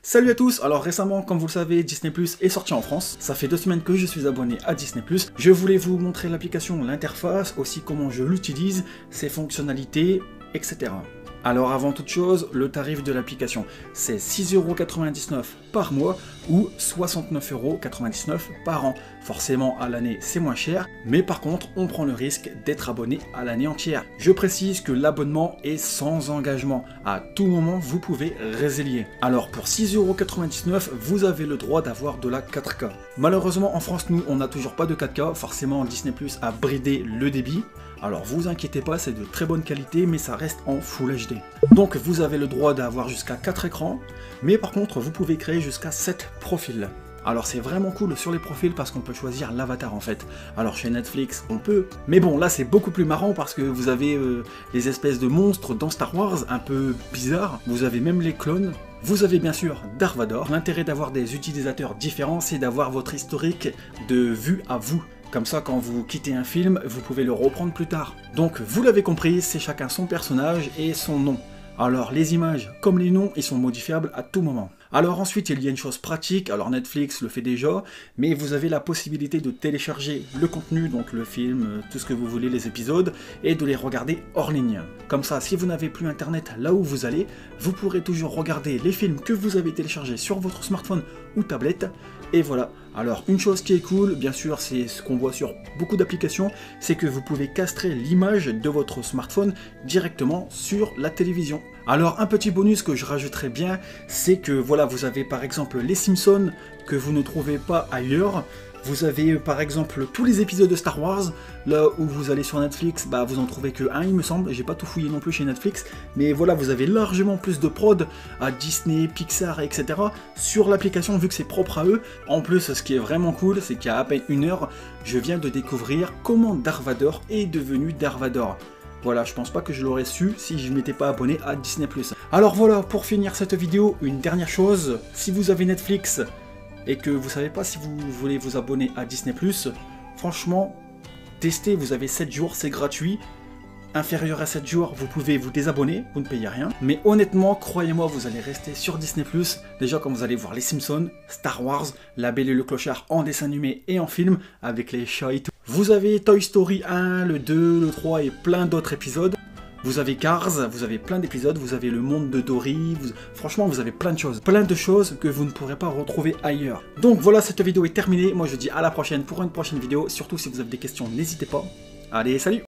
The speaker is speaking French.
Salut à tous. Alors récemment, comme vous le savez, Disney+ est sorti en France. Ça fait 2 semaines que je suis abonné à Disney+. Je voulais vous montrer l'application, l'interface, aussi comment je l'utilise, ses fonctionnalités, etc. Alors avant toute chose, le tarif de l'application, c'est 6,99 € par mois ou 69,99 € par an. Forcément à l'année c'est moins cher, mais par contre on prend le risque d'être abonné à l'année entière. Je précise que l'abonnement est sans engagement, à tout moment vous pouvez résilier. Alors pour 6,99 €, vous avez le droit d'avoir de la 4K. Malheureusement en France nous on n'a toujours pas de 4K, forcément Disney+ a bridé le débit. Alors vous inquiétez pas, c'est de très bonne qualité, mais ça reste en Full HD. Donc vous avez le droit d'avoir jusqu'à 4 écrans, mais par contre vous pouvez créer jusqu'à 7 profils. Alors c'est vraiment cool sur les profils parce qu'on peut choisir l'avatar en fait. Alors chez Netflix on peut, mais bon là c'est beaucoup plus marrant parce que vous avez les espèces de monstres dans Star Wars un peu bizarres, vous avez même les clones. Vous avez bien sûr Darth Vader. L'intérêt d'avoir des utilisateurs différents, c'est d'avoir votre historique de vue à vous. Comme ça, quand vous quittez un film, vous pouvez le reprendre plus tard. Donc, vous l'avez compris, c'est chacun son personnage et son nom. Alors, les images, comme les noms, ils sont modifiables à tout moment. Alors ensuite, il y a une chose pratique, alors Netflix le fait déjà, mais vous avez la possibilité de télécharger le contenu, donc le film, tout ce que vous voulez, les épisodes, et de les regarder hors ligne. Comme ça, si vous n'avez plus internet là où vous allez, vous pourrez toujours regarder les films que vous avez téléchargés sur votre smartphone ou tablette, et voilà. Alors une chose qui est cool, bien sûr, c'est ce qu'on voit sur beaucoup d'applications, c'est que vous pouvez castrer l'image de votre smartphone directement sur la télévision. Alors un petit bonus que je rajouterais bien, c'est que voilà, vous avez par exemple les Simpsons que vous ne trouvez pas ailleurs. Vous avez par exemple tous les épisodes de Star Wars, là où vous allez sur Netflix, bah vous en trouvez que un il me semble, j'ai pas tout fouillé non plus chez Netflix, mais voilà, vous avez largement plus de prod à Disney, Pixar, etc. sur l'application vu que c'est propre à eux. En plus, ce qui est vraiment cool, c'est qu'il y a à peine 1 heure, je viens de découvrir comment Darth Vader est devenu Darth Vader. Voilà, je pense pas que je l'aurais su si je m'étais pas abonné à Disney+. Alors voilà, pour finir cette vidéo, une dernière chose, si vous avez Netflix et que vous savez pas si vous voulez vous abonner à Disney+, franchement, testez, vous avez 7 jours, c'est gratuit. Inférieur à 7 jours, vous pouvez vous désabonner, vous ne payez rien. Mais honnêtement, croyez-moi, vous allez rester sur Disney+. Déjà, quand vous allez voir les Simpsons, Star Wars, La Belle et le Clochard en dessin animé et en film, avec les chats et tout. Vous avez Toy Story 1, le 2, le 3 et plein d'autres épisodes. Vous avez Cars, vous avez plein d'épisodes, vous avez le monde de Dory, franchement vous avez plein de choses que vous ne pourrez pas retrouver ailleurs. Donc voilà, cette vidéo est terminée, moi je vous dis à la prochaine pour une prochaine vidéo, surtout si vous avez des questions n'hésitez pas. Allez, salut!